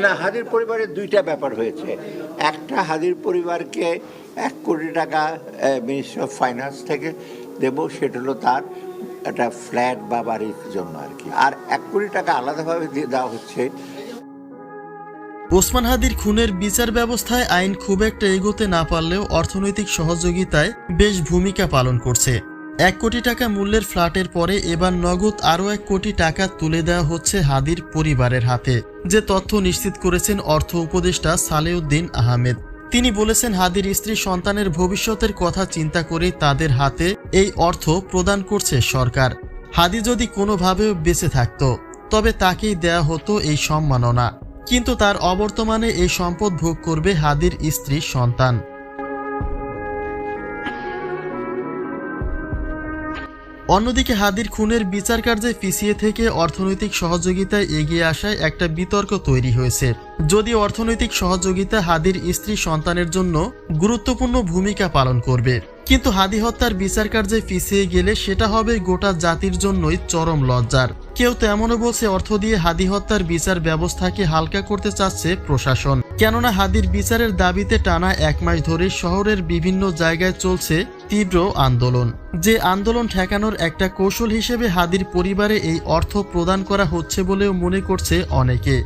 না, হাদির পরিবারের দুইটা ব্যাপার হয়েছে। একটা, হাদির পরিবারকে 1 কোটি টাকা মিনিস্ট্রি অফ ফাইন্যান্স থেকে দেব, সেটা হলো তার একটা ফ্ল্যাট বা বাড়ির জন্য আর কি। আর 1 কোটি টাকা আলাদাভাবে দিয়ে দেওয়া হচ্ছে। ওসমান হাদির খুনের বিচার ব্যবস্থায় আইন খুব একটা এগোতে না পারলেও অর্থনৈতিক সহযোগিতায় বেশ ভূমিকা পালন করছে। 1 কোটি টাকা মূল্যের ফ্ল্যাটের পরে এবার নগদ আরও 1 কোটি টাকা তুলে দেওয়া হচ্ছে হাদির পরিবারের হাতে, যে তথ্য নিশ্চিত করেছেন অর্থ উপদেষ্টা সালেউদ্দিন আহমেদ। তিনি বলেছেন, হাদির স্ত্রী সন্তানের ভবিষ্যতের কথা চিন্তা করে তাদের হাতে এই অর্থ প্রদান করছে সরকার। হাদি যদি কোনোভাবেও বেঁচে থাকত তবে তাকেই দেয়া হতো এই সম্মাননা, কিন্তু তার অবর্তমানে এই সম্পদ ভোগ করবে হাদির স্ত্রী সন্তান। অন্যদিকে হাদির খুনের বিচার কার্যে পিছিয়ে থেকে অর্থনৈতিক সহযোগিতায় এগিয়ে আসায় একটা বিতর্ক তৈরি হয়েছে। যদি অর্থনৈতিক সহযোগিতা হাদির স্ত্রী সন্তানের জন্য গুরুত্বপূর্ণ ভূমিকা পালন করবে, কিন্তু হাদি হত্যার বিচার কার্যে পিছিয়ে গেলে সেটা হবে গোটা জাতির জন্যই চরম লজ্জার। কেউ তো এমনও বলছে, অর্থ দিয়ে হাদি হত্যার বিচার ব্যবস্থাকে হালকা করতে চাচ্ছে প্রশাসন। কেননা হাদির বিচারের দাবিতে টানা 1 মাস ধরে শহরের বিভিন্ন জায়গায় চলছে তীব্র আন্দোলন। যে আন্দোলন ঠেকানোর একটা কৌশল হিসেবে হাদির পরিবারে এই অর্থ প্রদান করা হচ্ছে বলেও মনে করছে অনেকে।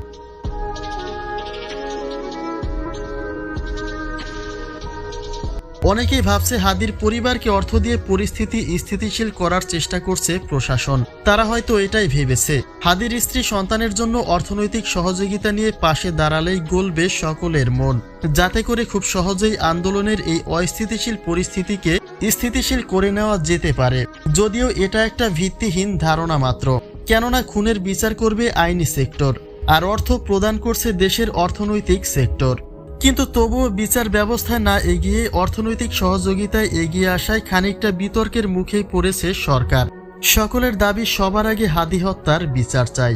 অনেকেই ভাবছে হাদির পরিবারকে অর্থ দিয়ে পরিস্থিতি স্থিতিশীল করার চেষ্টা করছে প্রশাসন। তারা হয়তো এটাই ভেবেছে, হাদির স্ত্রী সন্তানের জন্য অর্থনৈতিক সহযোগিতা নিয়ে পাশে দাঁড়ালেই গলবে সকলের মন, যাতে করে খুব সহজেই আন্দোলনের এই অস্থিতিশীল পরিস্থিতিকে স্থিতিশীল করে নেওয়া যেতে পারে। যদিও এটা একটা ভিত্তিহীন ধারণা মাত্র, কেননা খুনের বিচার করবে আইনি সেক্টর, আর অর্থ প্রদান করছে দেশের অর্থনৈতিক সেক্টর। কিন্তু তবুও বিচার ব্যবস্থায় না এগিয়ে অর্থনৈতিক সহযোগিতায় এগিয়ে আসায় খানিকটা বিতর্কের মুখেই পড়েছে সরকার। সকলের দাবি সবার আগে হাদি হত্যার বিচার চাই।